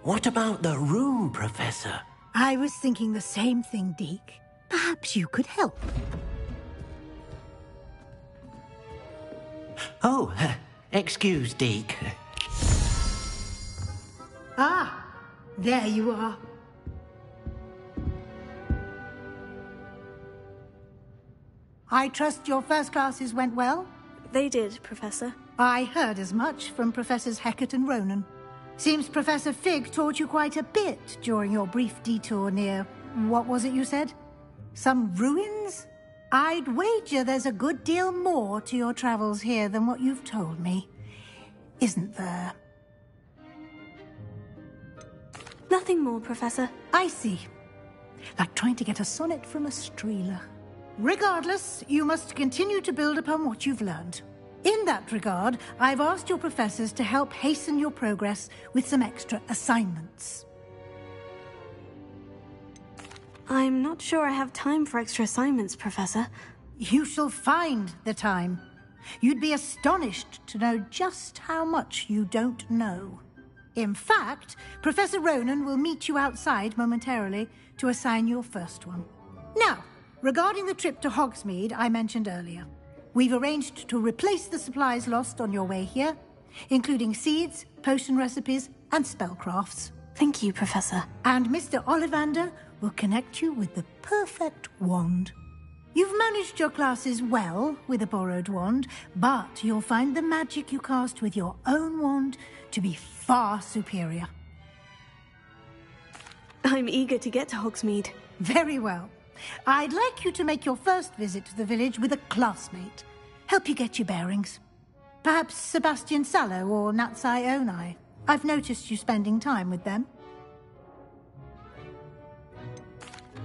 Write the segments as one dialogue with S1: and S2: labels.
S1: What about the room, Professor?
S2: I was thinking the same thing, Deke. Perhaps you could help.
S1: Oh, excuse, Deke.
S2: Ah, there you are. I trust your first classes went well?
S3: They did, Professor.
S2: I heard as much from Professors Hecat and Ronan. Seems Professor Fig taught you quite a bit during your brief detour near... what was it you said? Some ruins? I'd wager there's a good deal more to your travels here than what you've told me. Isn't there?
S3: Nothing more, Professor.
S2: I see. Like trying to get a sonnet from a streeler. Regardless, you must continue to build upon what you've learned. In that regard, I've asked your professors to help hasten your progress with some extra assignments.
S3: I'm not sure I have time for extra assignments, Professor.
S2: You shall find the time. You'd be astonished to know just how much you don't know. In fact, Professor Ronan will meet you outside momentarily to assign your first one. Now, regarding the trip to Hogsmeade I mentioned earlier, we've arranged to replace the supplies lost on your way here, including seeds, potion recipes, and spellcrafts.
S3: Thank you, Professor.
S2: And Mr. Ollivander will connect you with the perfect wand. You've managed your classes well with a borrowed wand, but you'll find the magic you cast with your own wand to be far superior.
S3: I'm eager to get to Hogsmeade.
S2: Very well. I'd like you to make your first visit to the village with a classmate. Help you get your bearings. Perhaps Sebastian Sallow or Natsai Onai. I've noticed you spending time with them.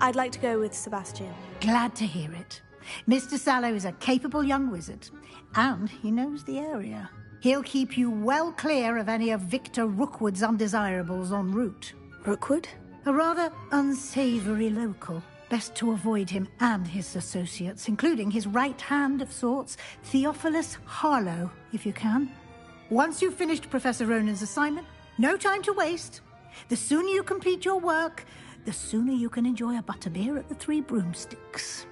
S3: I'd like to go with Sebastian.
S2: Glad to hear it. Mr. Sallow is a capable young wizard, and he knows the area. He'll keep you well clear of any of Victor Rookwood's undesirables en route.
S3: Rookwood?
S2: A rather unsavory local. Best to avoid him and his associates, including his right hand of sorts, Theophilus Harlow, if you can. Once you've finished Professor Ronan's assignment, no time to waste. The sooner you complete your work, the sooner you can enjoy a butterbeer at the Three Broomsticks.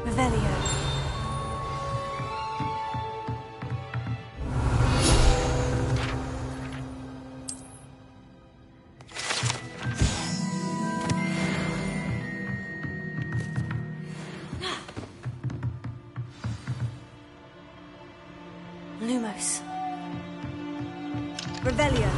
S3: Revelio. Lumos. Revelio.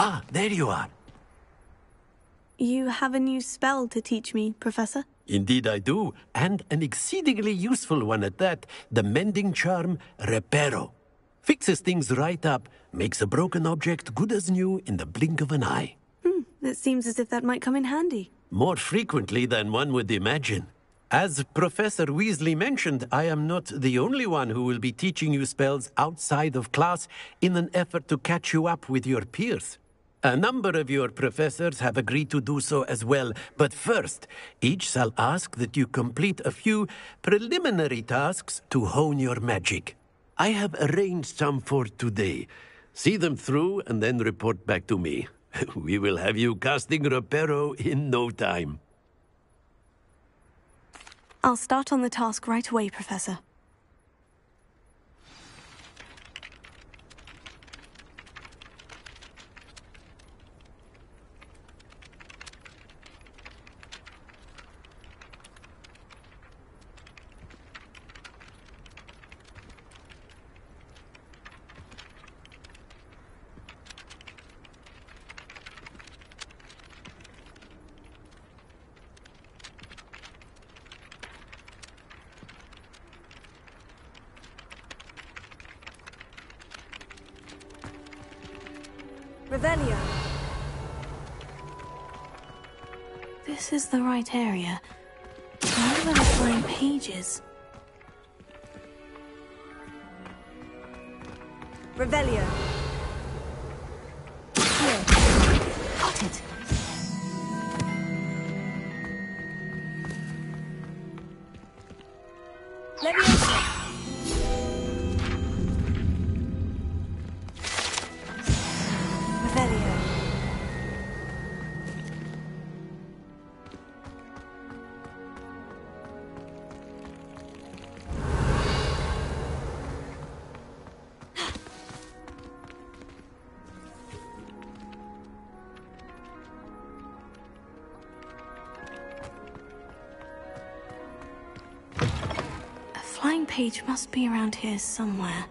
S1: Ah, there you are.
S3: You have a new spell to teach me, Professor?
S1: Indeed I do, and an exceedingly useful one at that, the mending charm Reparo. Fixes things right up, makes a broken object good as new in the blink of an eye.
S3: It seems as if that might come in handy.
S1: More frequently than one would imagine. As Professor Weasley mentioned, I am not the only one who will be teaching you spells outside of class in an effort to catch you up with your peers. A number of your professors have agreed to do so as well, but first, each shall ask that you complete a few preliminary tasks to hone your magic. I have arranged some for today. See them through and then report back to me. We will have you casting Reparo in no time.
S3: I'll start on the task right away, Professor. Revelio. This is the right area. I wonder where the flying page is. Revelio. Here. Got it. Leviosa. Revelio. Flying page must be around here somewhere.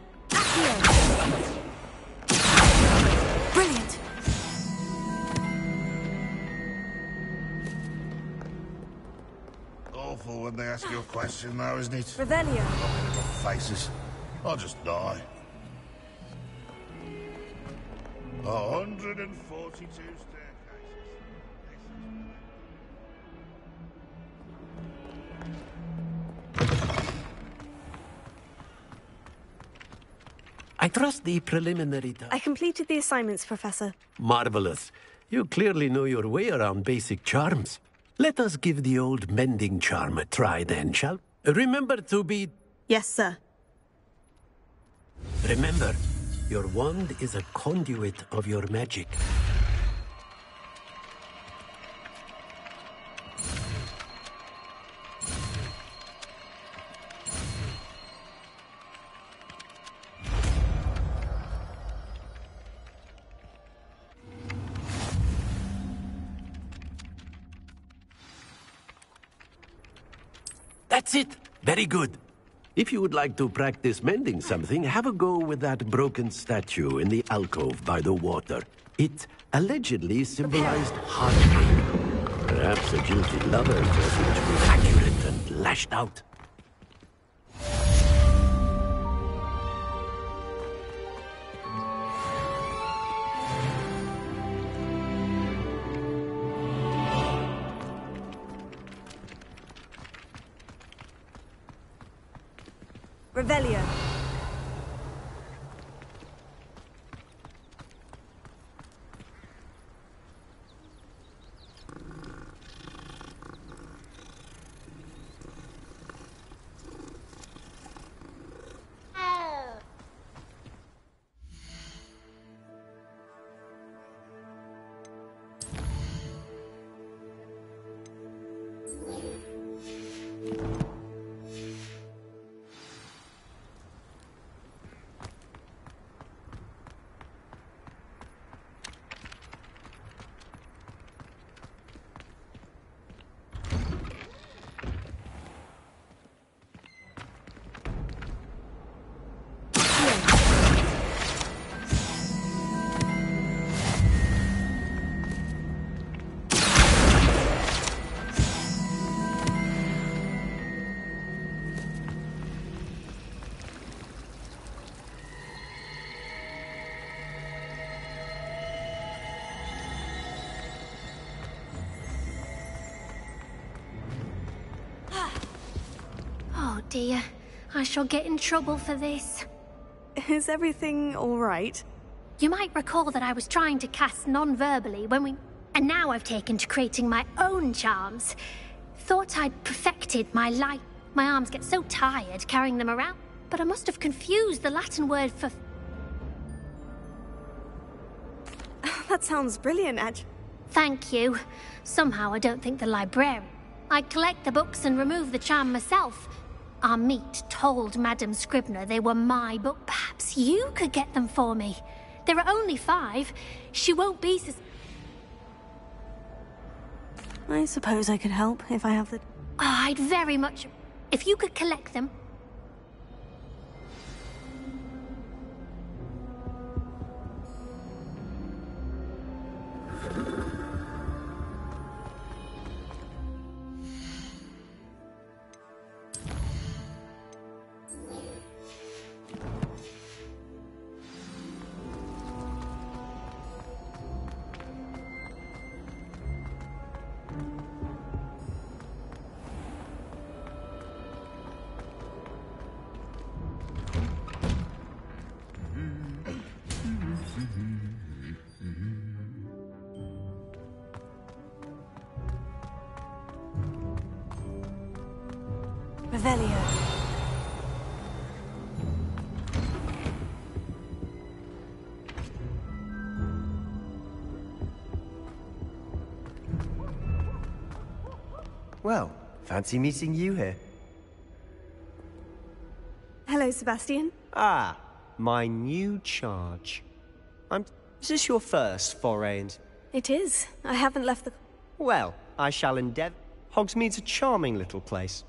S3: Brilliant!
S4: Awful when they ask you a question, though, isn't it?
S3: Revelio.
S4: Little faces. I'll just die. 142 staircases.
S1: I trust the preliminary
S3: I completed the assignments, Professor.
S1: Marvelous. You clearly know your way around basic charms. Let us give the old mending charm a try then, shall we? Remember to be...
S3: Yes, sir.
S1: Remember, your wand is a conduit of your magic. That's it! Very good. If you would like to practice mending something, have a go with that broken statue in the alcove by the water. It allegedly symbolized heartbreak. Perhaps a guilty lover thought it to be accurate and lashed out.
S3: Revelio.
S5: Oh dear, I shall get in trouble for this.
S3: Is everything all right?
S5: You might recall that I was trying to cast non-verbally when we... And now I've taken to creating my own charms. Thought I'd perfected my light. My arms get so tired carrying them around. But I must have confused the Latin word for...
S3: That sounds brilliant, Edge.
S5: Thank you. Somehow I don't think the librarian... I collect the books and remove the charm myself. Our meet told Madame Scribner they were my book. Perhaps you could get them for me. There are only 5. She won't be
S3: I suppose I could help if I have the...
S5: Oh, I'd very much... If you could collect them...
S3: Revelio.
S6: Well, fancy meeting you here.
S3: Hello, Sebastian.
S6: Ah, my new charge. Is this your first foray into...
S3: It is. I haven't left the...
S6: Well, I shall endeavour. Hogsmeade's a charming little place.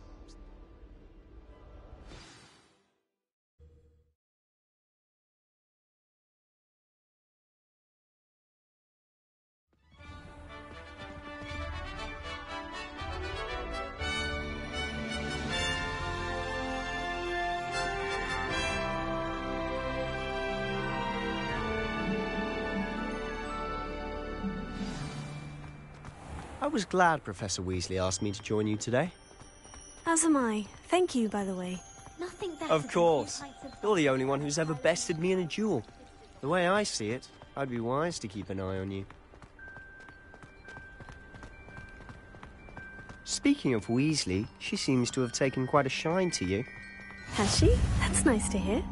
S6: I was glad Professor Weasley asked me to join you today.
S3: As am I. Thank you, by the way.
S5: Nothing better.
S6: Of course. You're the only one who's ever bested me in a duel. The way I see it, I'd be wise to keep an eye on you. Speaking of Weasley, she seems to have taken quite a shine to you.
S3: Has she? That's nice to hear.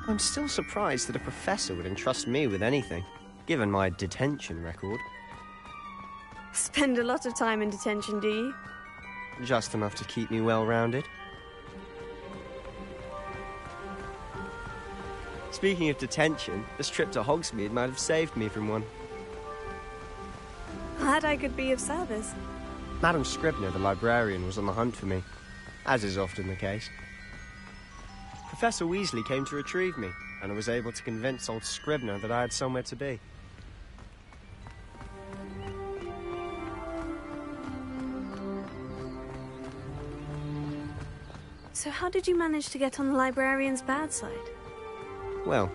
S6: I'm still surprised that a professor would entrust me with anything, given my detention record.
S3: Spend a lot of time in detention, do you?
S6: Just enough to keep me well-rounded. Speaking of detention, this trip to Hogsmeade might have saved me from one.
S3: Glad I could be of service.
S6: Madam Scribner, the librarian, was on the hunt for me, as is often the case. Professor Weasley came to retrieve me, and I was able to convince old Scribner that I had somewhere to be.
S3: So how did you manage to get on the librarian's bad side?
S6: Well,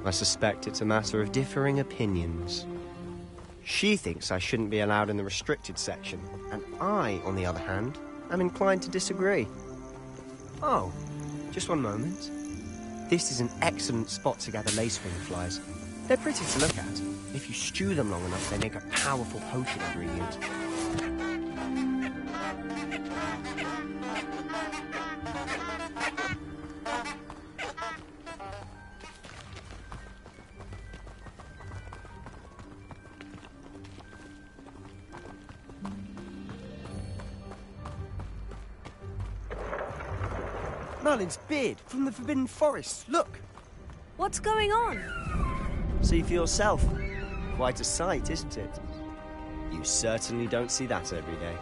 S6: I suspect it's a matter of differing opinions. She thinks I shouldn't be allowed in the restricted section, and I, on the other hand, am inclined to disagree. Oh, just one moment. This is an excellent spot to gather lacewing flies. They're pretty to look at. If you stew them long enough, they make a powerful potion ingredient. Merlin's beard from the Forbidden Forest. Look!
S3: What's going on?
S6: See for yourself. Quite a sight, isn't it? You certainly don't see that every day.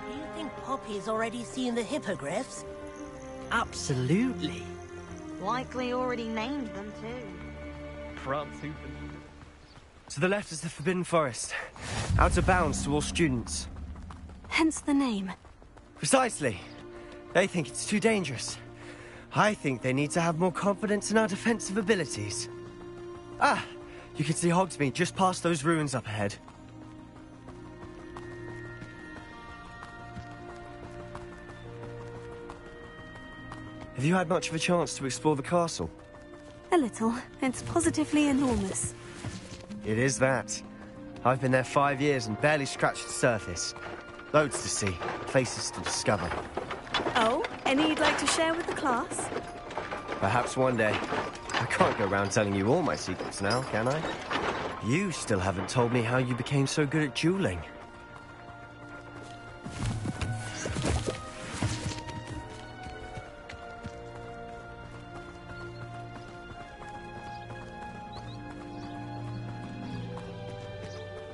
S7: Do you think Poppy's already seen the hippogriffs?
S8: Absolutely.
S9: Likely already named them too.
S6: To the left is the Forbidden Forest. Out of bounds to all students.
S3: Hence the name.
S6: Precisely. They think it's too dangerous. I think they need to have more confidence in our defensive abilities. Ah! You can see Hogsmeade just past those ruins up ahead. Have you had much of a chance to explore the castle?
S3: A little. It's positively enormous.
S6: It is that. I've been there 5 years and barely scratched the surface. Loads to see, places to discover.
S3: Oh, any you'd like to share with the class?
S6: Perhaps one day. I can't go around telling you all my secrets now, can I? You still haven't told me how you became so good at dueling.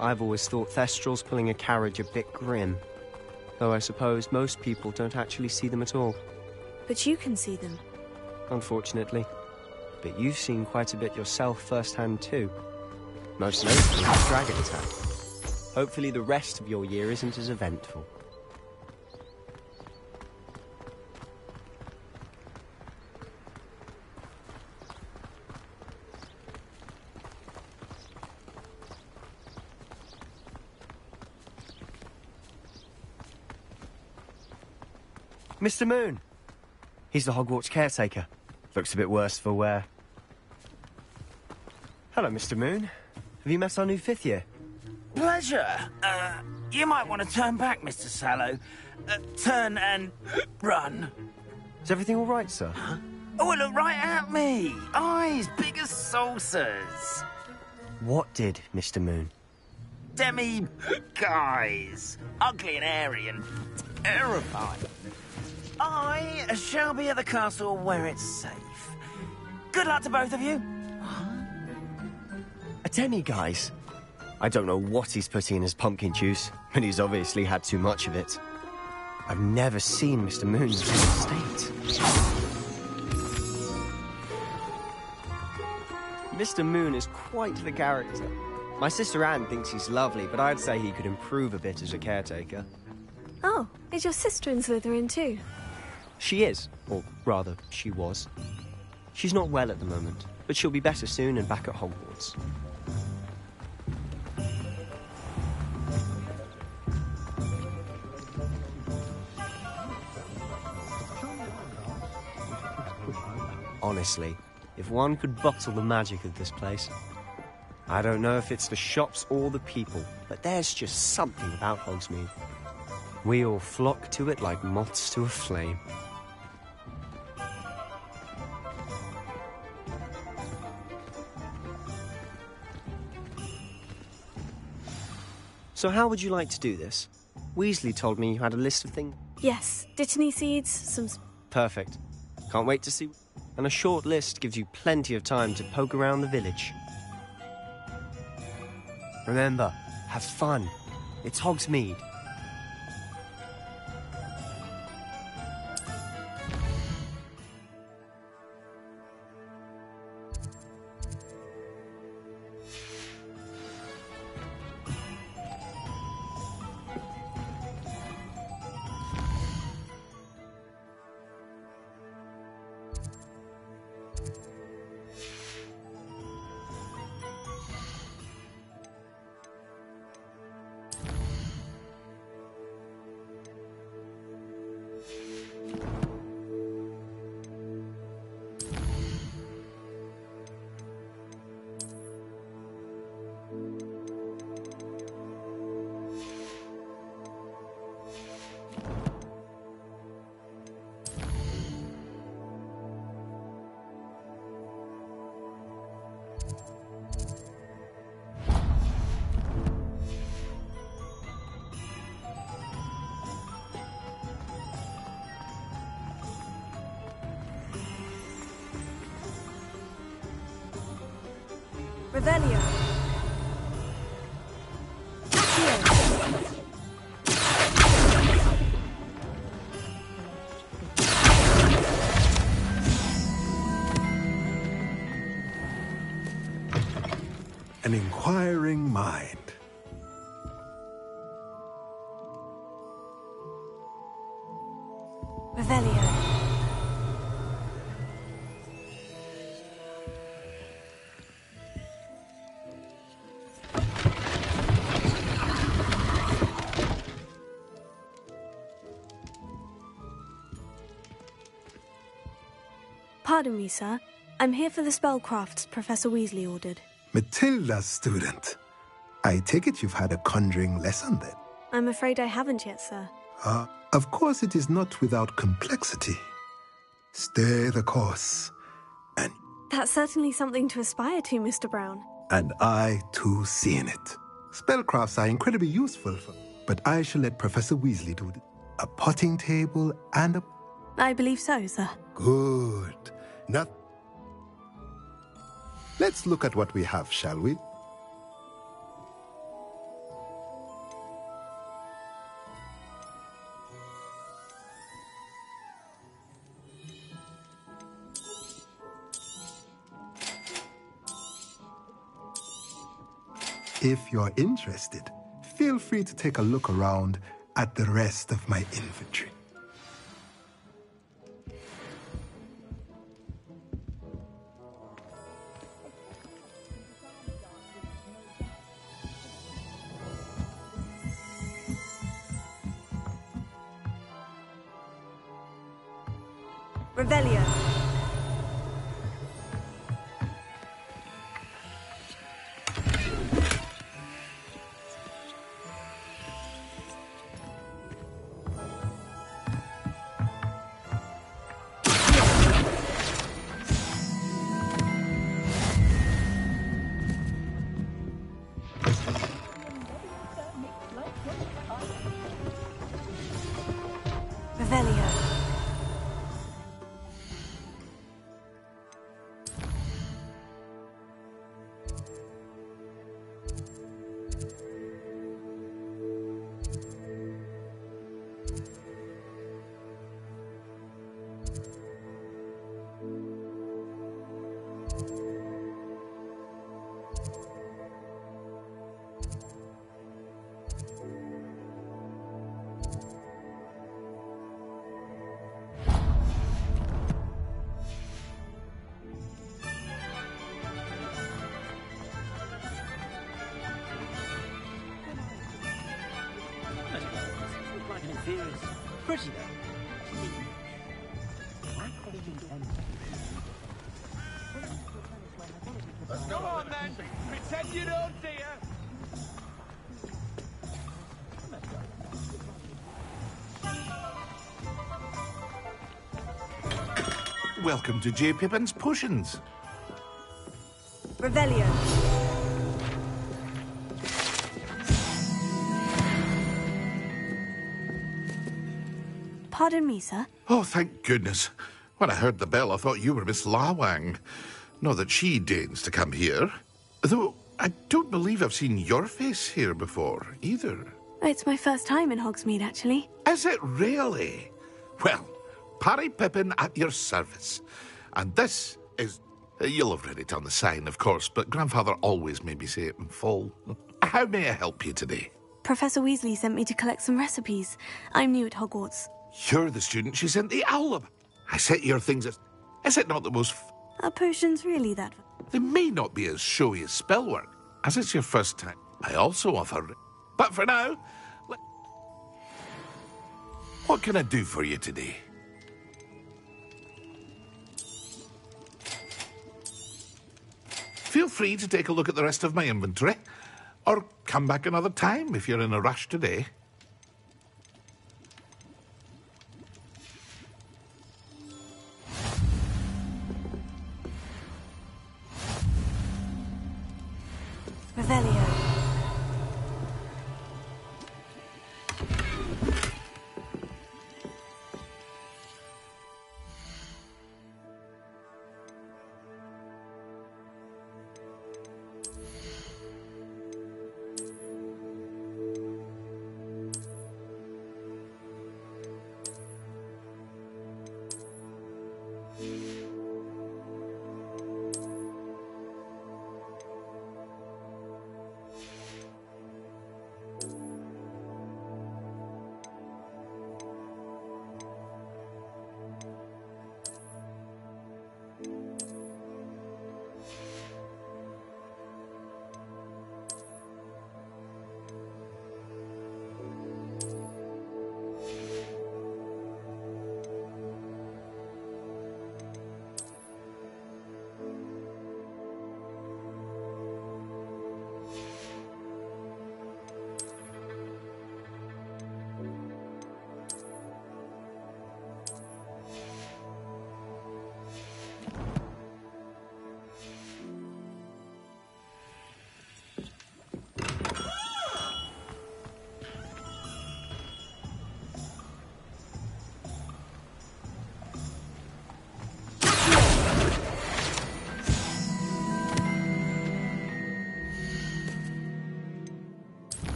S6: I've always thought Thestrals pulling a carriage a bit grim. Though I suppose most people don't actually see them at all.
S3: But you can see them.
S6: Unfortunately. But you've seen quite a bit yourself firsthand too. Most notably the dragon attack. Hopefully the rest of your year isn't as eventful. Mr. Moon! He's the Hogwarts caretaker. Looks a bit worse for wear. Hello, Mr. Moon. Have you met our new 5th year?
S10: pleasure. You might want to turn back, Mr. Sallow. Turn and run.
S6: Is everything all right, sir?
S10: Huh? Oh, look right at me. Eyes big as saucers.
S6: What did, Mr. Moon?
S10: Guys. Ugly and hairy and terrifying. I shall be at the castle where it's safe. Good luck to both of you.
S6: A demi-guise? I don't know what he's putting in his pumpkin juice, but he's obviously had too much of it. I've never seen Mr. Moon in this state. Mr. Moon is quite the character. My sister Anne thinks he's lovely, but I'd say he could improve a bit as a caretaker.
S3: Oh, is your sister in Slytherin too?
S6: She is, or rather, she was. She's not well at the moment, but she'll be better soon and back at Hogwarts. Honestly, if one could bottle the magic of this place. I don't know if it's the shops or the people, but there's just something about Hogsmeade. We all flock to it like moths to a flame. So how would you like to do this? Weasley told me you had a list of things.
S3: Yes, dittany seeds, some...
S6: Perfect. Can't wait to see... And a short list gives you plenty of time to poke around the village. Remember, have fun. It's Hogsmeade.
S3: Revelio.
S11: An inquiring mind.
S3: Revelio. Pardon me, sir. I'm here for the spellcrafts Professor Weasley ordered.
S11: Matilda's student. I take it you've had a conjuring lesson then?
S3: I'm afraid I haven't yet, sir.
S11: Of course it is not without complexity. Stay the course, and...
S3: That's certainly something to aspire to, Mr. Brown.
S11: And I, too, see in it. Spellcrafts are incredibly useful, but I shall let Professor Weasley do it. A potting table and a...
S3: I believe so, sir.
S11: Good. Now, let's look at what we have, shall we? If you're interested, feel free to take a look around at the rest of my inventory.
S3: Revelio. Revelio.
S8: Pretty
S4: Go on then! Pretend you don't see her!
S12: Welcome to J. Pippin's Potions.
S3: Revelio. Pardon me, sir.
S12: Oh, thank goodness. When I heard the bell, I thought you were Miss Lawang. Not that she deigns to come here. Though, I don't believe I've seen your face here before, either.
S3: It's my first time in Hogsmeade, actually.
S12: Is it really? Well, Parry Pippin at your service. And this is... You'll have read it on the sign, of course, but Grandfather always made me say it in full. How may I help you today?
S3: Professor Weasley sent me to collect some recipes. I'm new at Hogwarts.
S12: You're the student she sent the owl of. I set your things as... Is it not the most...
S3: Are potions really that...
S12: They may not be as showy as spellwork, as it's your first time. I also offer... But for now... What can I do for you today? Feel free to take a look at the rest of my inventory, or come back another time if you're in a rush today.
S3: Revelio.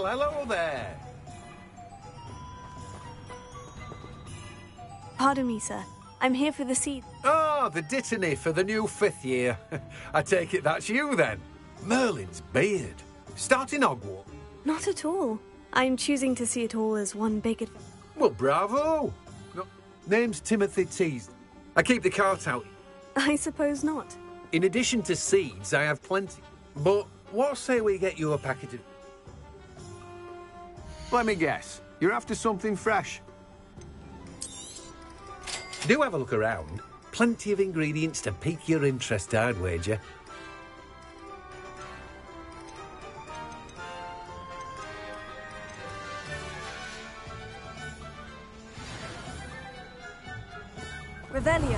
S13: Hello there.
S3: Pardon me, sir. I'm here for the seed.
S13: Oh, the dittany for the new 5th year. I take it that's you, then. Merlin's beard. Starting Hogwarts?
S3: Not at all. I'm choosing to see it all as one big adventure.
S13: Well, bravo. No, name's Timothy Teasdale. I keep the cart out.
S3: I suppose not.
S13: In addition to seeds, I have plenty. But what say we get you a packet of...
S14: Let me guess. You're after something fresh.
S13: Do have a look around. Plenty of ingredients to pique your interest, I'd wager.
S3: Revelio.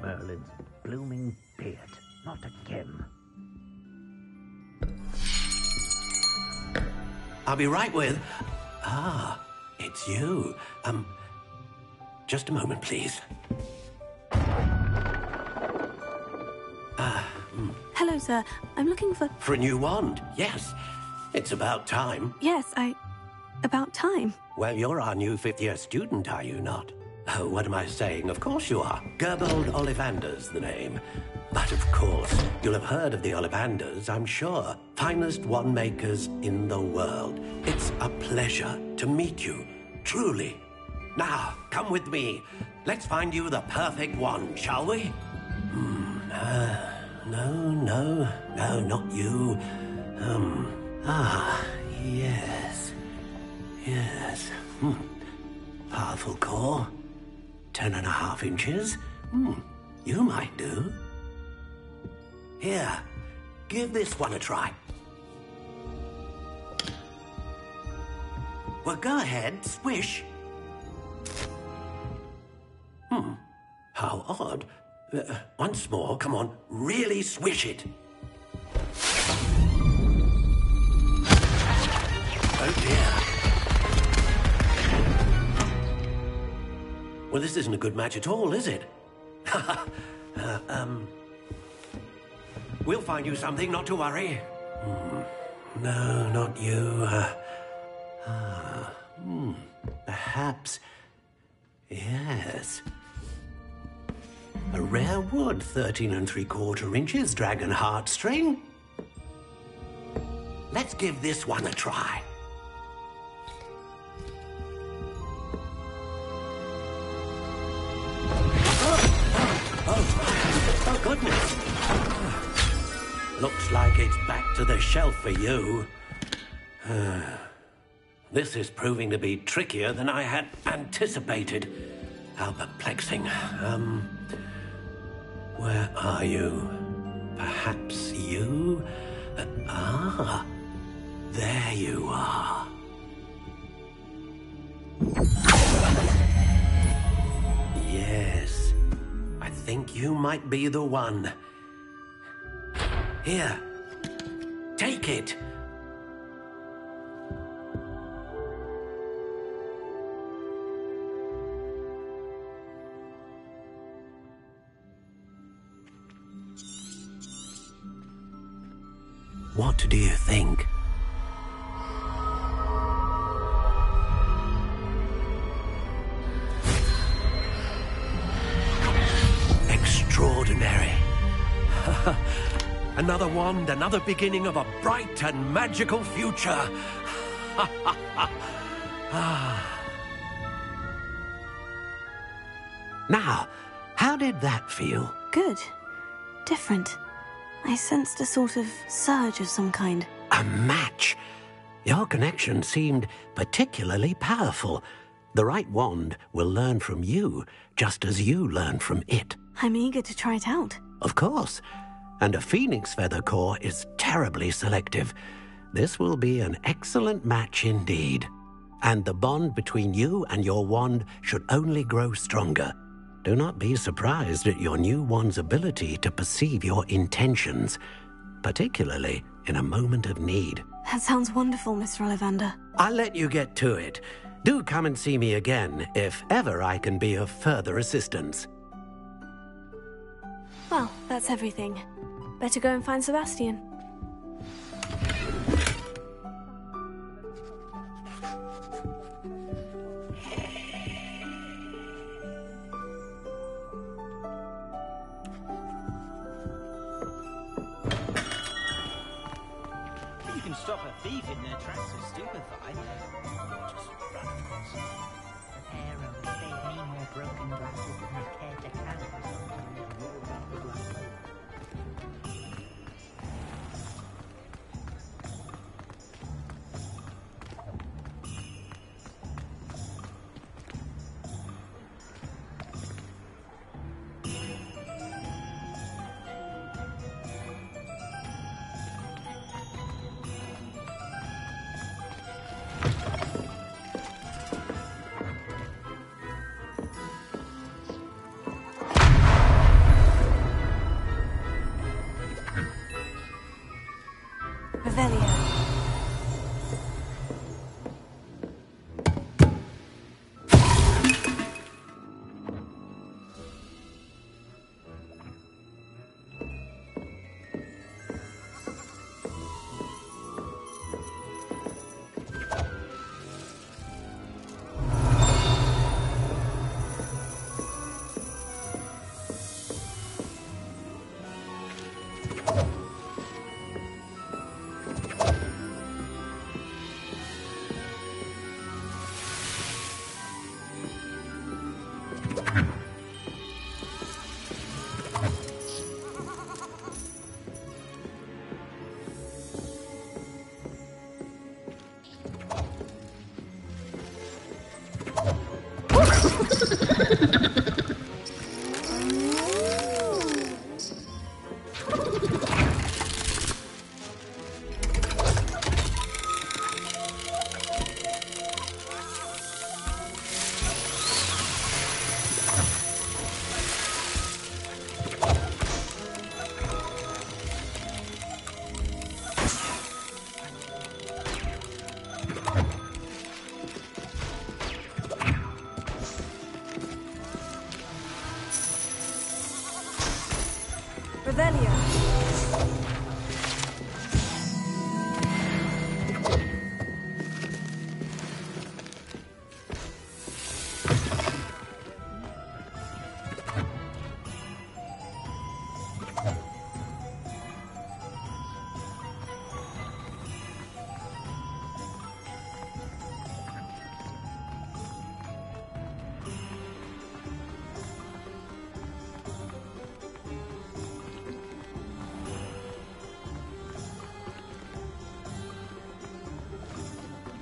S8: Merlin's blooming beard. Not again.
S1: I'll be right with... Ah, it's you. Just a moment, please.
S3: Hello, sir. I'm looking for...
S1: For a new wand, yes. It's about time.
S3: Yes, about time.
S1: Well, you're our new fifth-year student, are you not? Oh, what am I saying? Of course you are. Gerbold Ollivander's the name. But of course, you'll have heard of the Ollivanders, I'm sure. Finest wand makers in the world. It's a pleasure to meet you, truly. Now, come with me. Let's find you the perfect wand, shall we? No, not you. Yes. Powerful core. 10.5 inches. You might do. Here, give this one a try. Well, go ahead, swish. How odd. Once more, come on, really swish it. Oh dear. Well, this isn't a good match at all, is it? We'll find you something, not to worry. No, not you. Perhaps... Yes. A rare wood, 13 3/4 inches, dragon heartstring. Let's give this one a try. Oh, goodness. Looks like it's back to the shelf for you. This is proving to be trickier than I had anticipated. How perplexing. Where are you? Perhaps you? There you are. Yes, I think you might be the one. Here, take it. What do you think? Extraordinary. And Another wand, another beginning of a bright and magical future. Now, how did that feel?
S3: Good. Different. I sensed a sort of surge of some kind.
S1: A match? Your connection seemed particularly powerful. The right wand will learn from you, just as you learn from it.
S3: I'm eager to try it out.
S1: Of course. And a phoenix feather core is terribly selective. This will be an excellent match indeed. And the bond between you and your wand should only grow stronger. Do not be surprised at your new wand's ability to perceive your intentions, particularly in a moment of need.
S3: That sounds wonderful, Mr. Ollivander.
S1: I'll let you get to it. Do come and see me again if ever I can be of further assistance.
S3: Well, that's everything. Better go and find Sebastian.
S15: You can stop a thief in their tracks or stupefy. Just run, of course.
S8: The arrow saved me more broken glasses than I care to count.
S3: Revelio.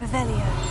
S3: Revelio.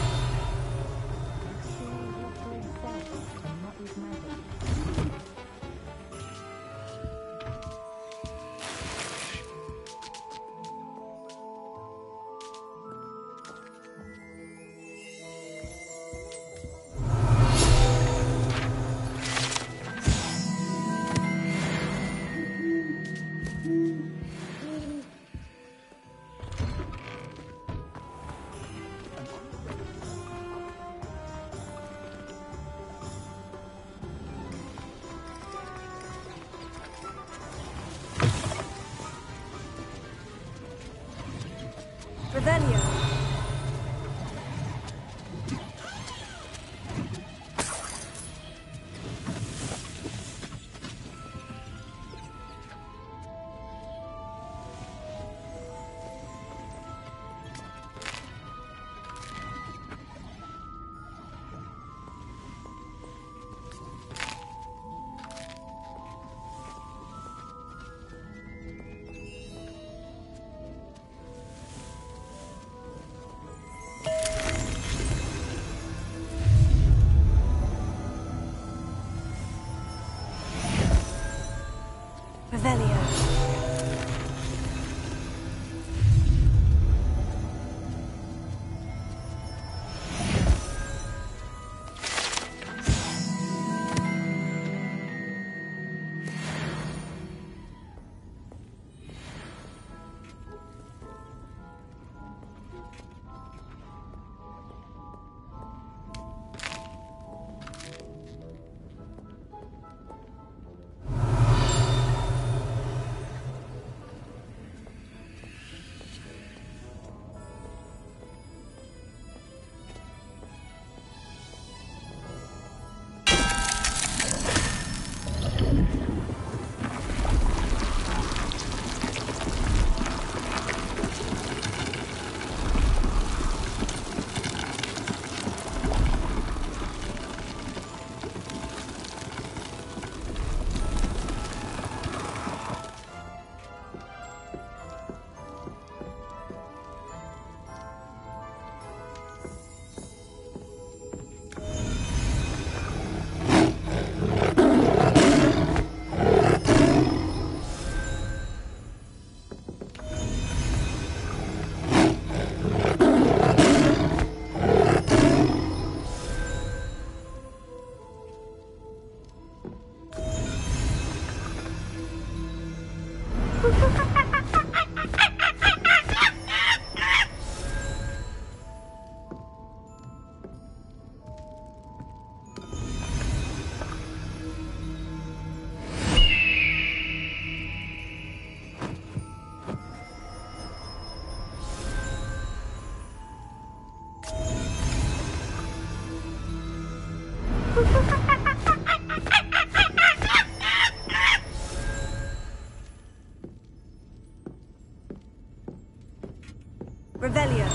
S16: Revelio.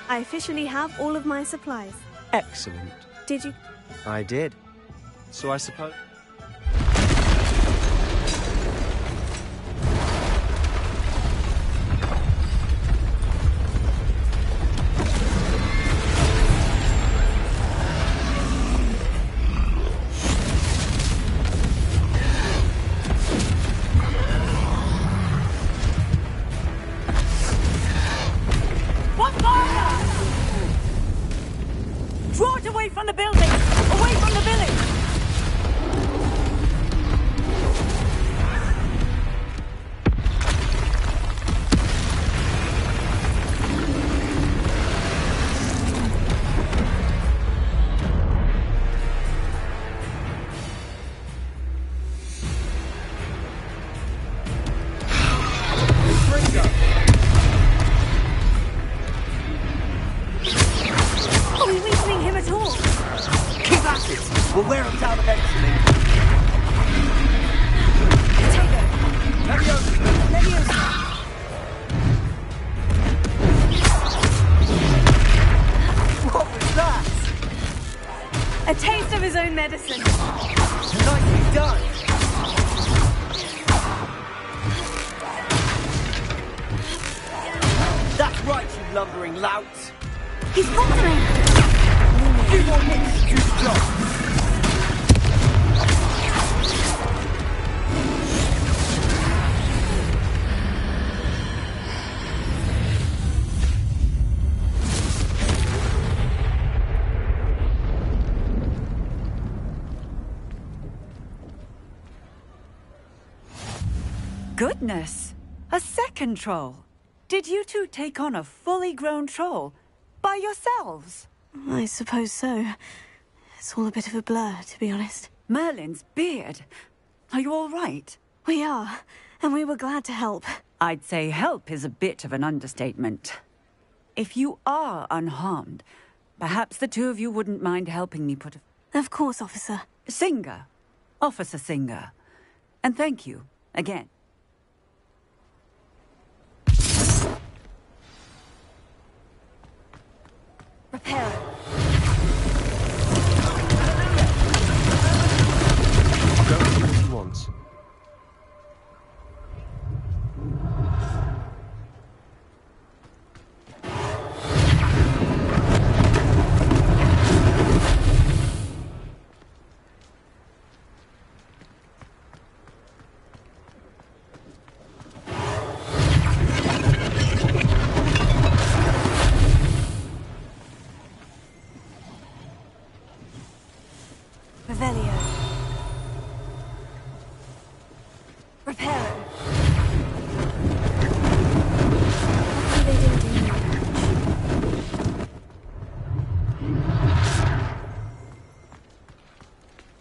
S17: I officially have all of my supplies.
S6: Excellent.
S17: Did you?
S6: I did. So I suppose...
S16: Draw it away from the building! Away from the village!
S17: Are we weakening him at all?
S10: Keep at it! We'll wear him down eventually. What was that?
S17: A taste of his own medicine.
S10: Nicely done. That's right, you lumbering lout.
S17: He's faltering!
S10: Few more hits to do the job.
S16: Goodness! A second troll! Did you two take on a fully grown troll? By yourselves?
S3: I suppose so. It's all a bit of a blur, to be honest.
S16: Merlin's beard. Are you all right?
S3: We are, and we were glad to help.
S16: I'd say help is a bit of an understatement. If you are unharmed, perhaps the two of you wouldn't mind helping me put a...
S3: Of course, officer.
S16: Singer. Officer Singer. And thank you, again.
S17: Repair it.
S6: Go and do what you want.
S17: Revelio. Repair it. Lucky they didn't do any damage.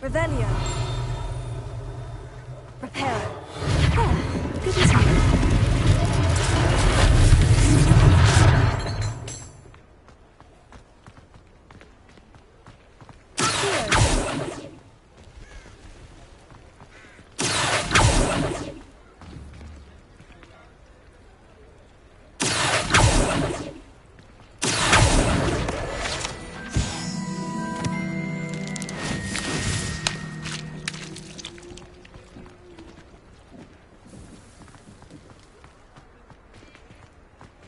S17: Revelio. Repair it.
S3: Oh, goodness me.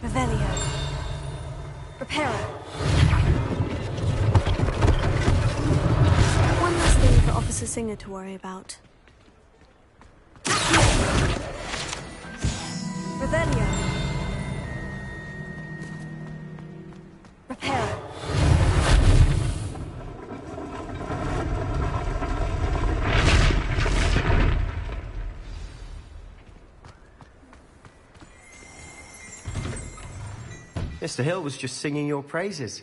S17: Revelio. Repair it.
S3: One last thing for Officer Singer to worry about.
S17: Revelio. Revelio. Repair.
S6: Mr. Hill was just singing your praises.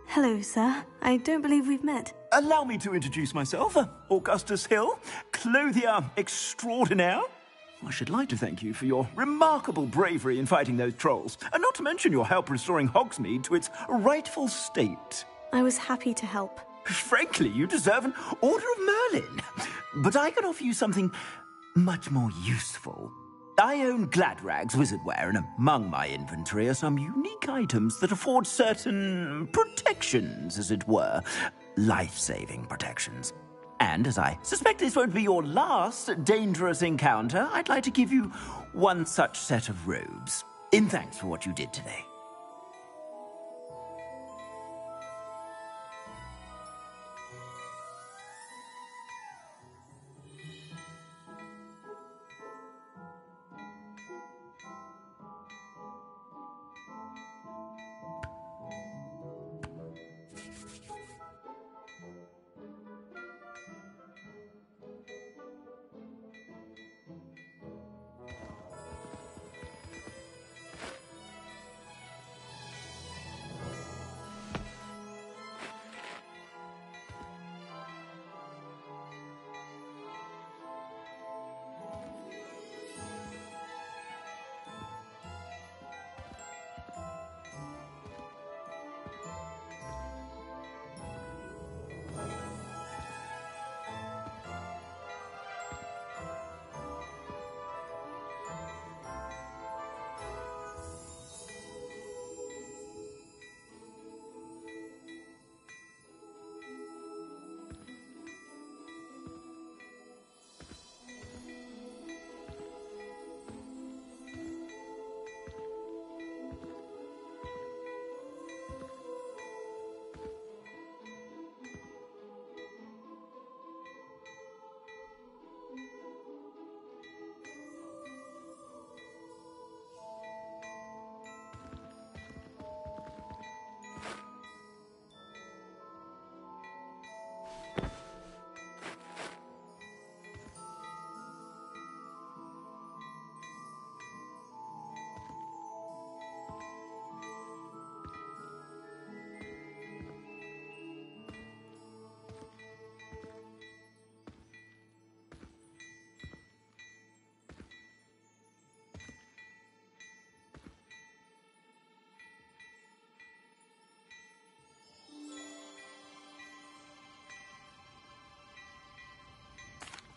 S3: Hello, sir. I don't believe we've met.
S15: Allow me to introduce myself. Augustus Hill, clothier extraordinaire. I should like to thank you for your remarkable bravery in fighting those trolls, and not to mention your help restoring Hogsmeade to its rightful state.
S3: I was happy to help.
S15: Frankly, you deserve an Order of Merlin. But I can offer you something much more useful. I own Gladrag's wizardware, and among my inventory are some unique items that afford certain protections, as it were. Life-saving protections. And as I suspect this won't be your last dangerous encounter, I'd like to give you one such set of robes, in thanks for what you did today.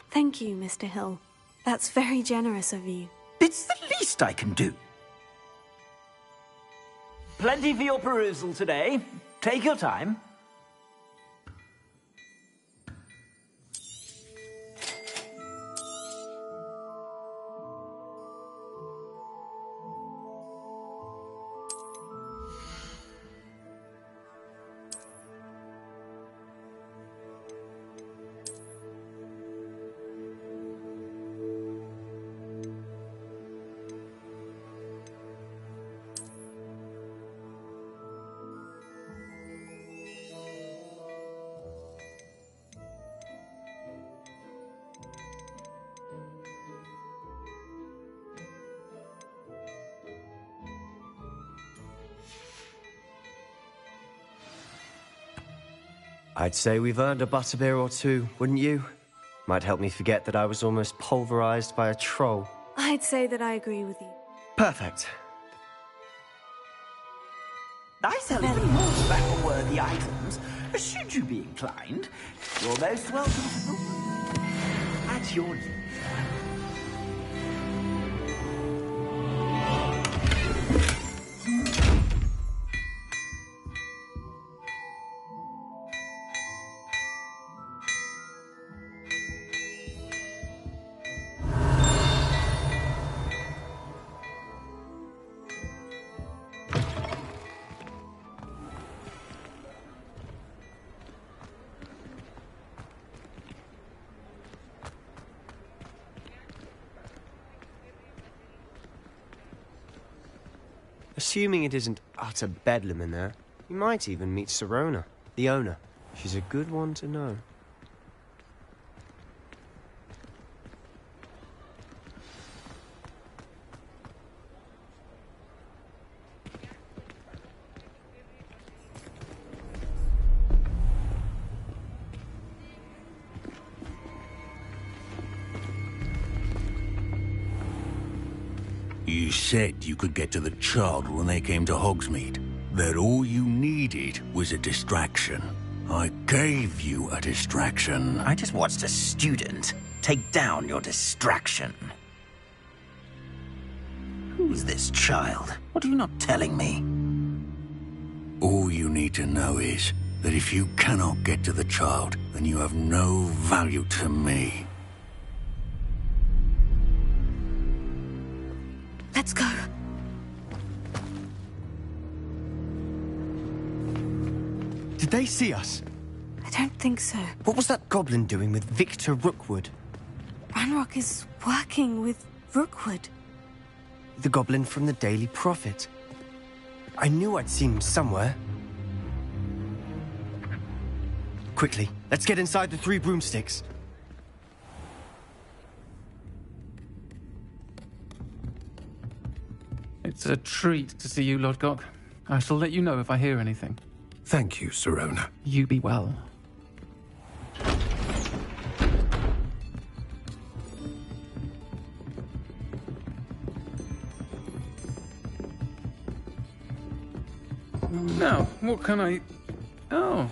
S3: Thank you, Mr. Hill. That's very generous of you.
S15: It's the least I can do. Plenty for your perusal today. Take your time.
S6: I'd say we've earned a butterbeer or two, wouldn't you? Might help me forget that I was almost pulverized by a troll.
S3: I'd say that I agree with you.
S6: Perfect.
S15: I sell even more tobacco-worthy items. Should you be inclined, you're most welcome to at your leisure.
S6: Assuming it isn't utter bedlam in there, you might even meet Sirona, the owner. She's a good one to know.
S18: You said you could get to the child when they came to Hogsmeade. That all you needed was a distraction. I gave you a distraction.
S15: I just watched a student take down your distraction. Who's this child? What are you not telling me?
S18: All you need to know is that if you cannot get to the child, then you have no value to me.
S3: Let's go.
S6: Did they see us?
S3: I don't think so.
S6: What was that goblin doing with Victor Rookwood?
S3: Ranrock is working with Rookwood.
S6: The goblin from the Daily Prophet. I knew I'd seen him somewhere. Quickly, let's get inside the 3 broomsticks.
S19: It's a treat to see you, Lodgok. I shall let you know if I hear anything.
S11: Thank you, Sirona.
S19: You be well. Now, what can I... Oh,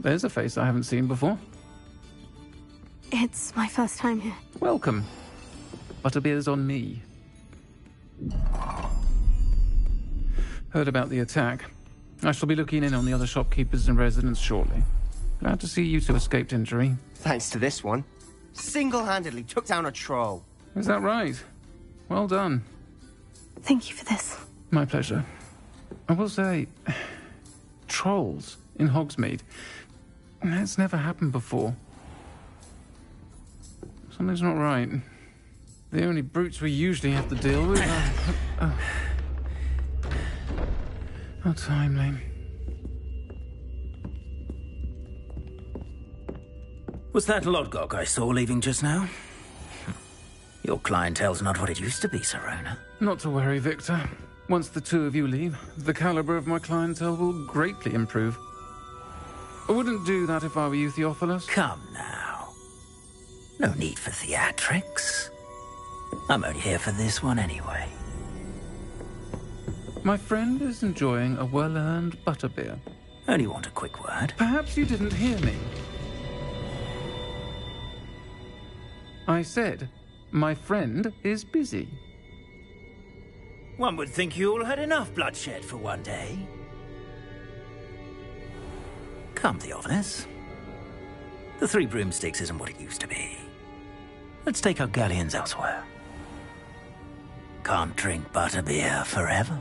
S19: there's a face I haven't seen before.
S3: It's my first time here.
S19: Welcome. Butterbeer's on me. Heard about the attack. I shall be looking in on the other shopkeepers and residents shortly. Glad to see you two escaped injury.
S6: Thanks to this one. Single-handedly took down a troll.
S19: Is that right? Well done.
S3: Thank you for this.
S19: My pleasure. I will say, trolls in Hogsmeade. That's never happened before. Something's not right. The only brutes we usually have to deal with are... How timely.
S15: Was that Lodgok I saw leaving just now? Your clientele's not what it used to be, Sirona.
S19: Not to worry, Victor. Once the two of you leave, the caliber of my clientele will greatly improve. I wouldn't do that if I were you, Theophilus.
S15: Come now. No need for theatrics. I'm only here for this one anyway.
S19: My friend is enjoying a well-earned butterbeer.
S15: Only want a quick word.
S19: Perhaps you didn't hear me. I said, my friend is busy.
S15: One would think you all had enough bloodshed for one day. Come, Theophilus. The 3 broomsticks isn't what it used to be. Let's take our galleons elsewhere. Can't drink butterbeer forever.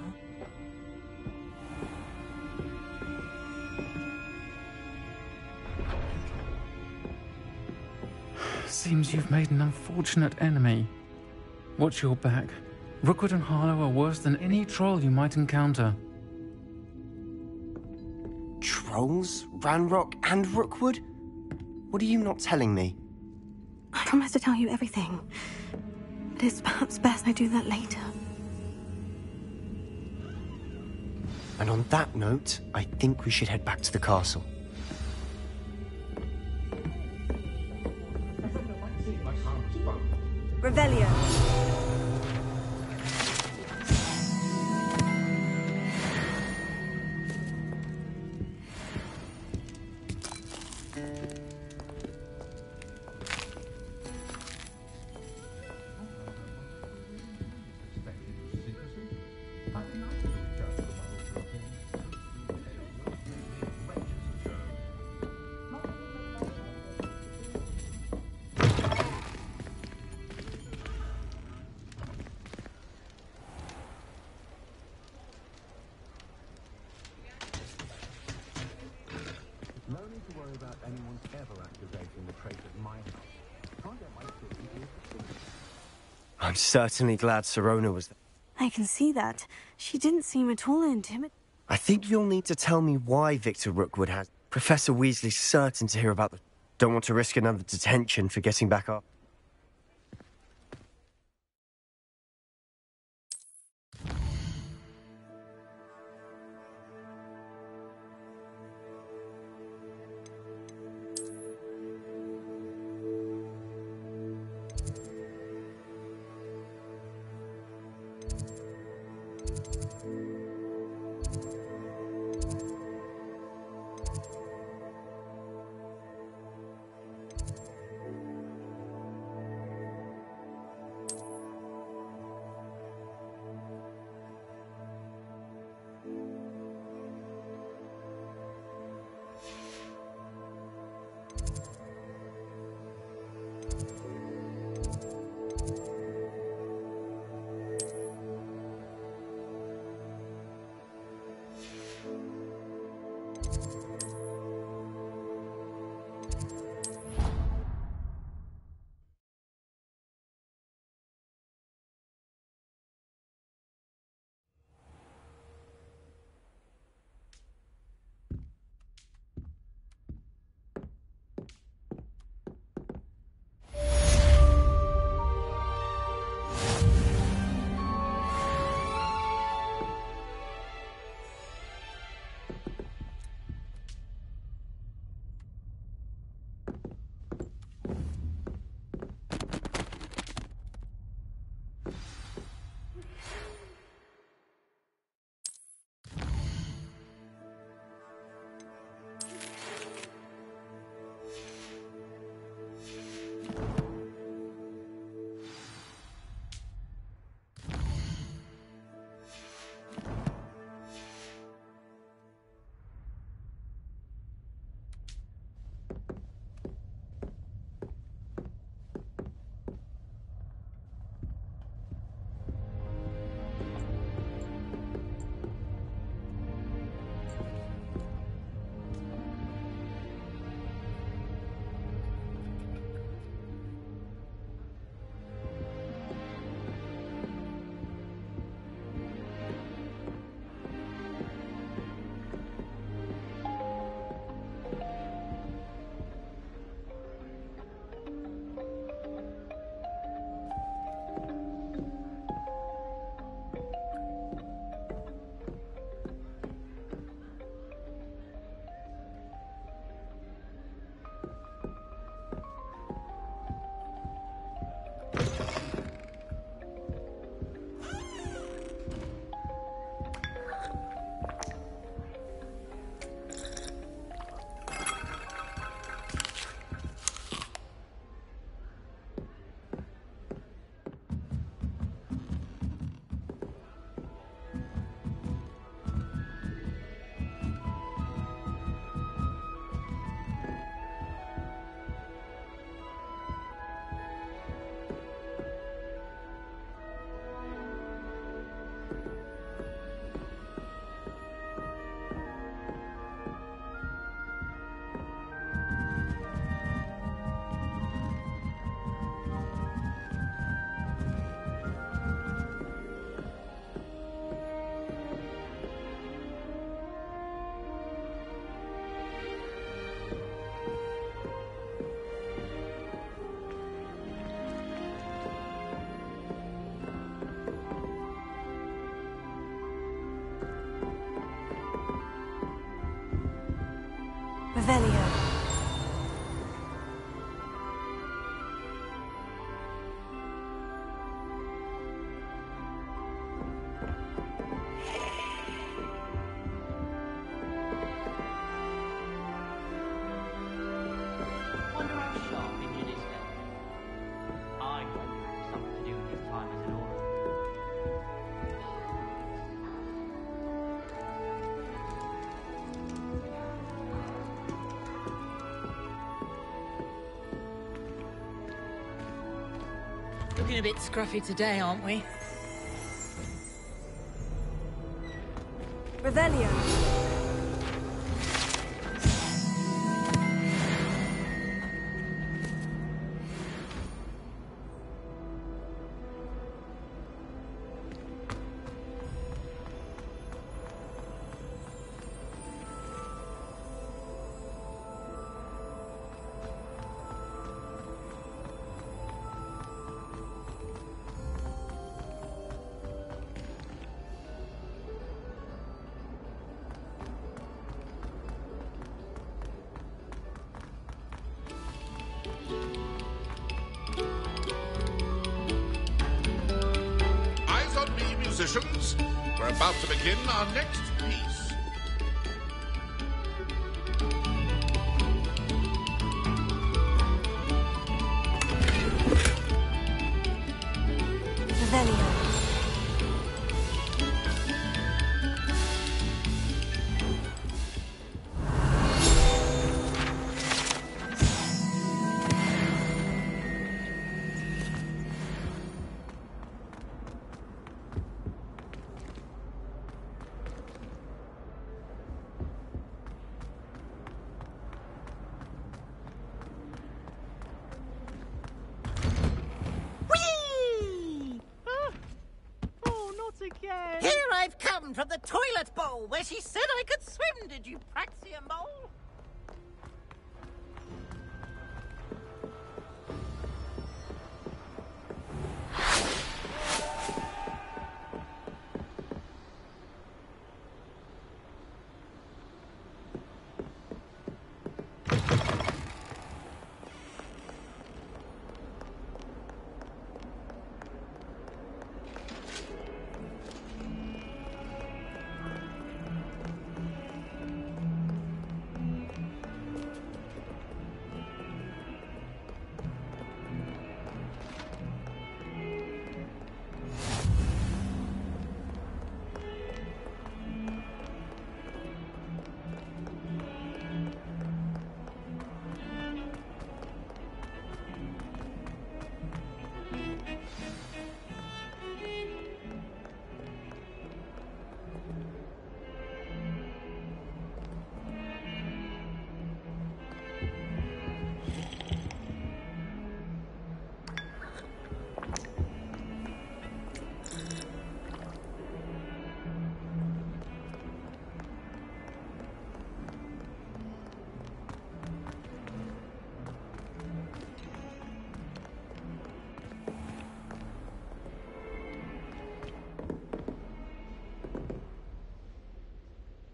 S19: Seems you've made an unfortunate enemy. Watch your back. Rookwood and Harlow are worse than any troll you might encounter.
S6: Trolls? Ranrock and Rookwood? What are you not telling me?
S3: I promise to tell you everything. But it's perhaps best I do that later.
S6: And on that note, I think we should head back to the castle.
S16: Revelio.
S6: I'm certainly glad Sirona was there.
S3: I can see that. She didn't seem at all intimidated.
S6: I think you'll need to tell me why Victor Rookwood has... Professor Weasley's certain to hear about the... Don't want to risk another detention for getting back up.
S3: Revelio.
S20: Wonder how sharp Injured is then. I hope it's something to do with his time as an aura.
S8: Looking a bit scruffy today, aren't we?
S3: Revelio.
S12: positions. We're about to begin our next piece.
S17: Revelio.
S7: Here I've come from the toilet bowl where she said I could swim, did you Praxia mole?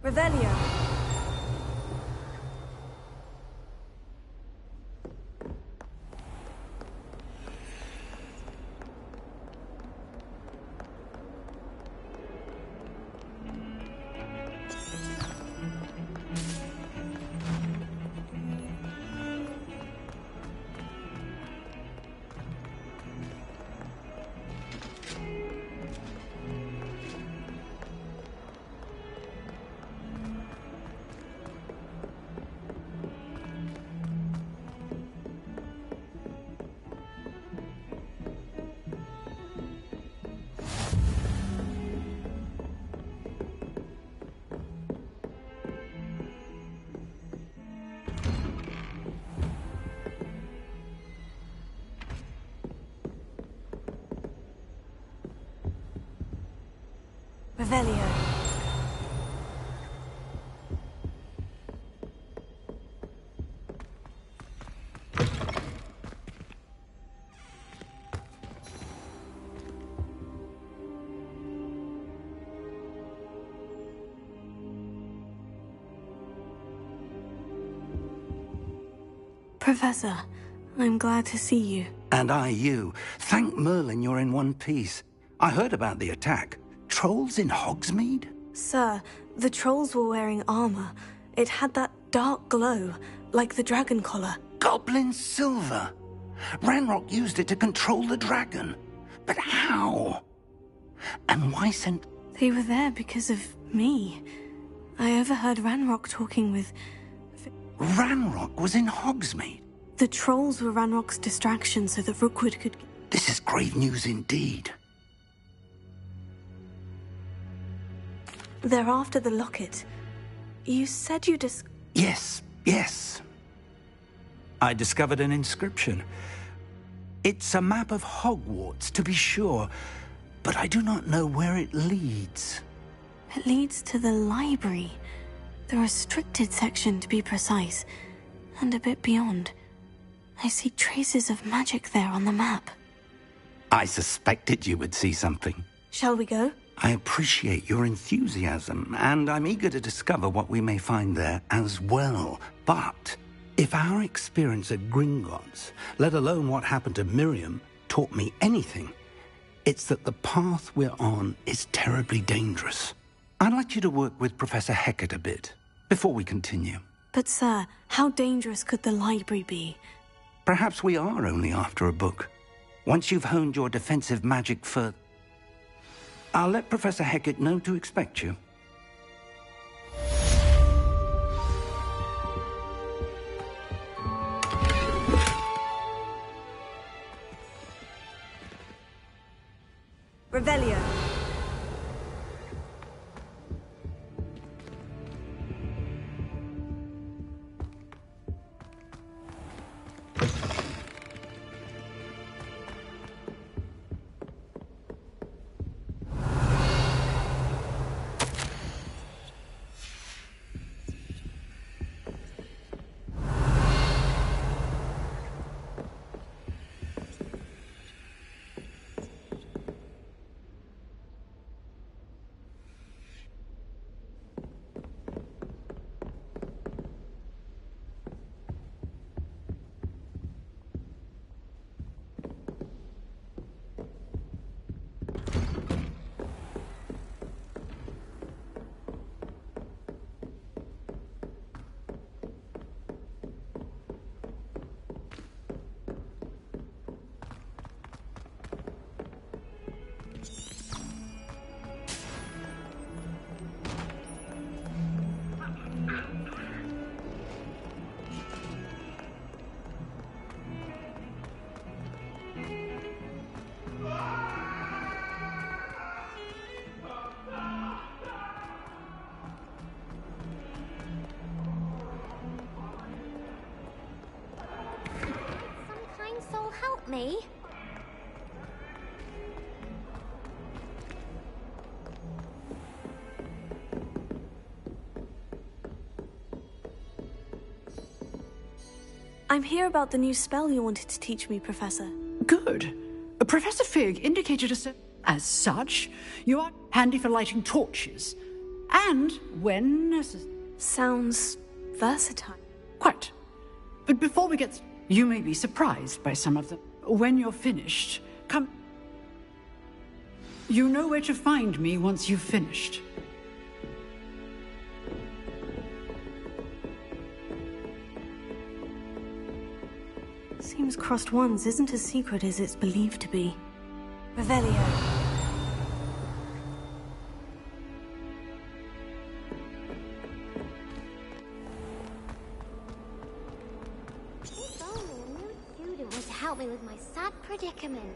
S7: Revelio. Revelio.
S3: Professor, I'm glad to see you.
S18: And I you. Thank Merlin you're in one piece. I heard about the attack. Trolls in Hogsmeade?
S3: Sir, the trolls were wearing armor. It had that dark glow, like the dragon collar.
S18: Goblin silver! Ranrock used it to control the dragon. But how? And why sent...
S3: They were there because of me. I overheard Ranrock talking with...
S18: Ranrock was in Hogsmeade?
S3: The trolls were Ranrock's distraction so that Rookwood could...
S18: This is grave news indeed.
S3: They're after the locket. You said you
S18: Yes. I discovered an inscription. It's a map of Hogwarts, to be sure, but I do not know where it leads.
S3: It leads to the library. The restricted section, to be precise, and a bit beyond. I see traces of magic there on the map.
S18: I suspected you would see something.
S3: Shall we go?
S18: I appreciate your enthusiasm, and I'm eager to discover what we may find there as well. But if our experience at Gringotts, let alone what happened to Miriam, taught me anything,
S21: It's that the path we're on is terribly dangerous. I'd like you to work with Professor Hecat a bit, before we continue.
S3: But, sir, how dangerous could the library be?
S21: Perhaps we are only after a book. Once you've honed your defensive magic further, I'll let Professor Hecat know to expect you.
S16: Revelio.
S5: Me?
S3: I'm here about the new spell you wanted to teach me, Professor.
S22: Good. Professor Fig indicated us as such. You are handy for lighting torches. And when necessary.
S3: Sounds versatile.
S22: Quite. But before we get... You may be surprised by some of them. When you're finished, come... You know where to find me once you've finished.
S3: Seems crossed wands isn't as secret as it's believed to be.
S16: Revelio.
S5: Help me with my sad predicament.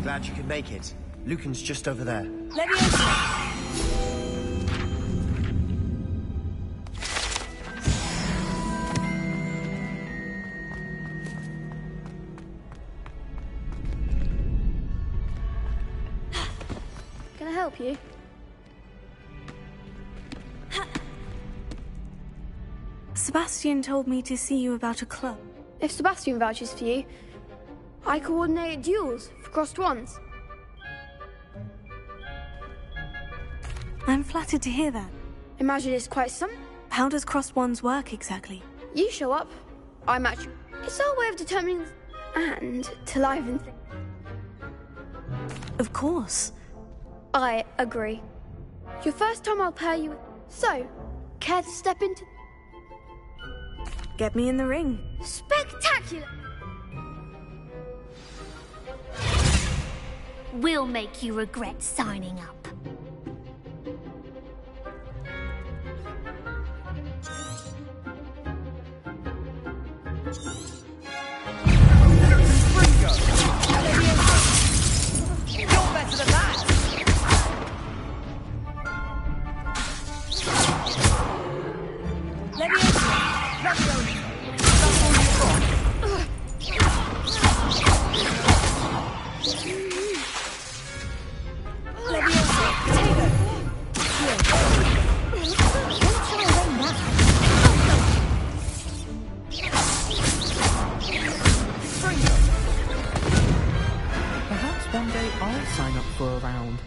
S6: Glad you could make it. Lucan's just over there.
S16: Leviosa!
S17: Can I help you?
S3: Sebastian told me to see you about a club.
S17: If Sebastian vouches for you, I coordinate duels for crossed wands.
S3: I'm flattered to hear that.
S17: Imagine it's quite some.
S3: How does crossed wands work exactly?
S17: You show up, I match you. It's our way of determining and to liven things.
S3: Of course.
S17: I agree. Your first time I'll pair you with. So, care to step into?
S3: Get me in the ring.
S17: Spectacular!
S5: will make you regret signing up.
S7: You're better than that! Let me open it! Let me open it! That's all you've got. Let me open it! Potato! Here. Don't throw away now. Springo!
S2: Perhaps one day I'll sign up for a round.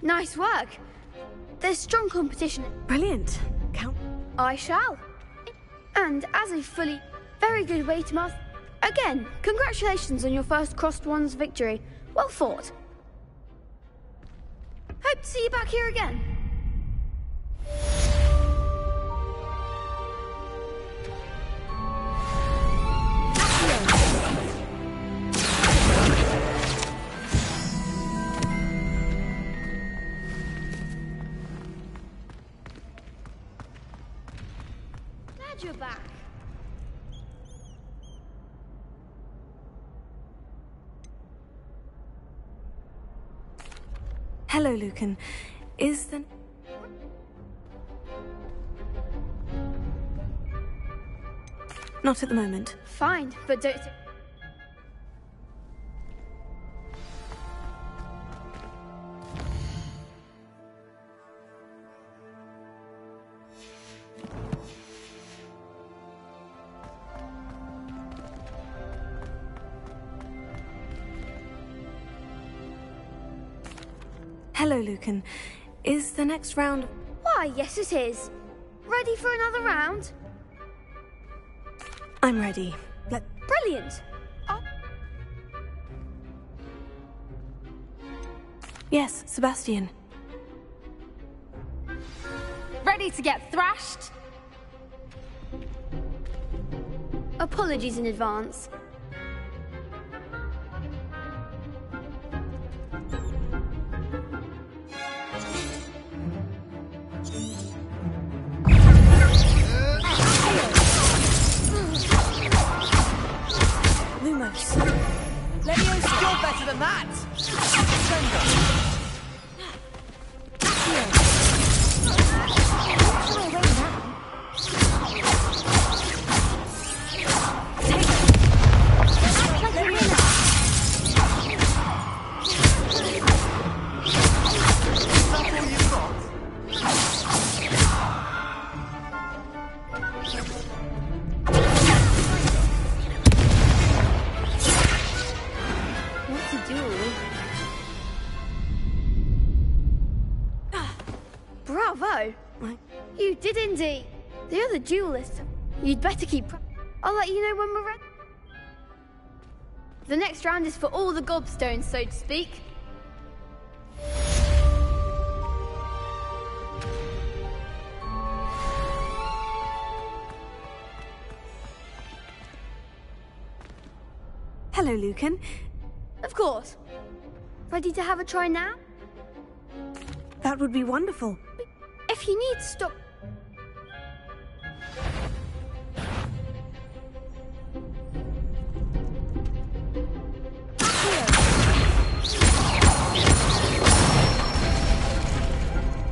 S17: Nice work. There's strong competition.
S3: Brilliant. Count.
S17: I shall. And as a very good way to master... Again, congratulations on your first Crossed Ones victory. Well fought. Hope to see you back here again. Glad you're back.
S3: Hello, Lucan. Is the... Not at the moment.
S17: Fine, but don't...
S3: Hello, Lucan. Is the next round...
S17: Why, yes it is. Ready for another round?
S3: I'm ready.
S17: Brilliant.
S3: Yes, Sebastian.
S17: Ready to get thrashed? Apologies in advance.
S3: Lumos.
S7: Leviosa, you're better than that!
S17: Bravo! You did indeed. The other duelists, you'd better keep... I'll let you know when we're ready. The next round is for all the gobstones, so to speak.
S3: Hello, Lucan.
S17: Of course. Ready to have a try now?
S3: That would be wonderful.
S17: If you need to stop...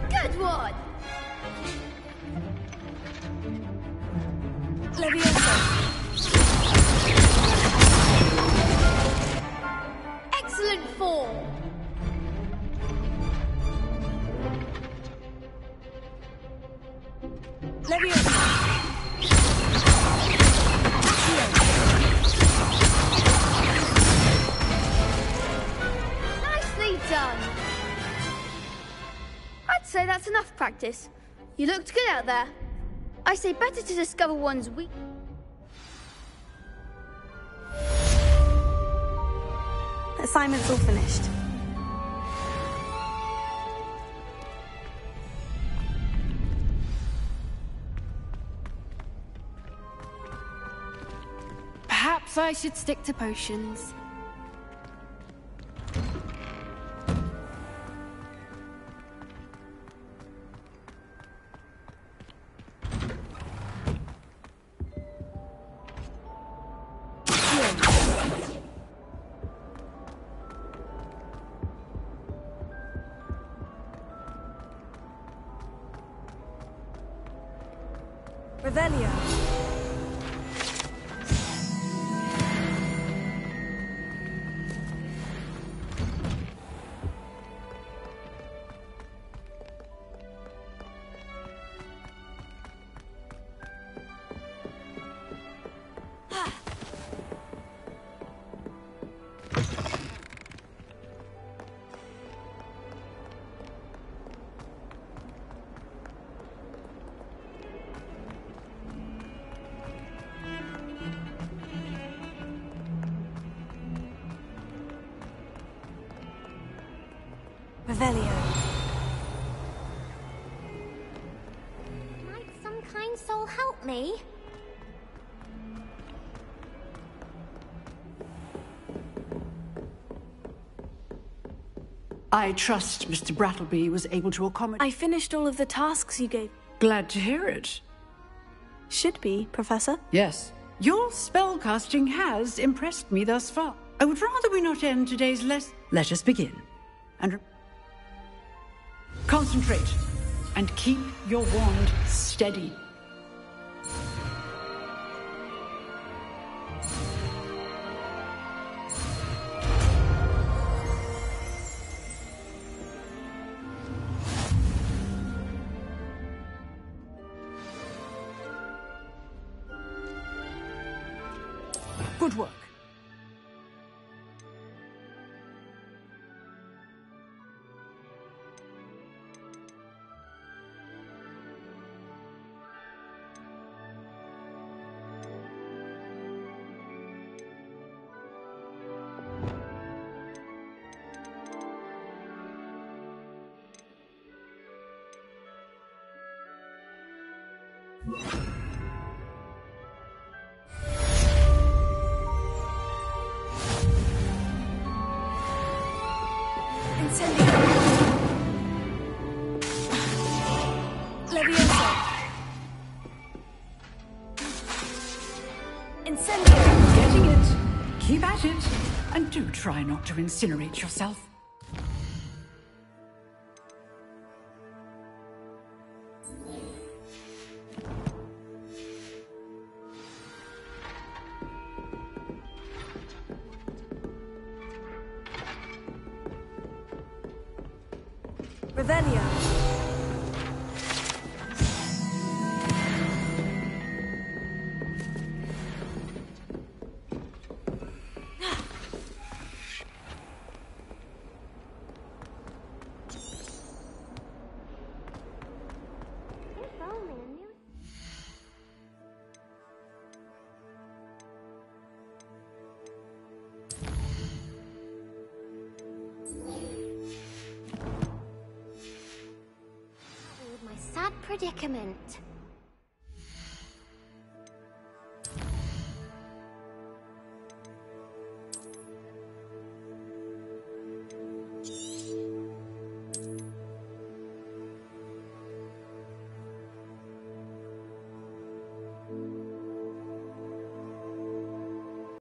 S17: Good one! Leviosa. Excellent form. Nicely done. I'd say that's enough practice. You looked good out there. I say better to discover one's weak.
S3: Assignment's all finished.
S9: Perhaps I should stick to potions.
S4: Revelio. Revelio.
S5: Might some kind soul help me?
S22: I trust Mr. Brattleby was able to accommodate.
S4: I finished all of the tasks you gave.
S22: Glad to hear it.
S4: Should be, Professor.
S22: Yes. Your spellcasting has impressed me thus far. I would rather we not end today's lesson. Let us begin. And concentrate. And keep your wand steady. Good work. Getting it. Keep at it. And do try not to incinerate yourself.
S4: Revelio.
S5: My sad predicament.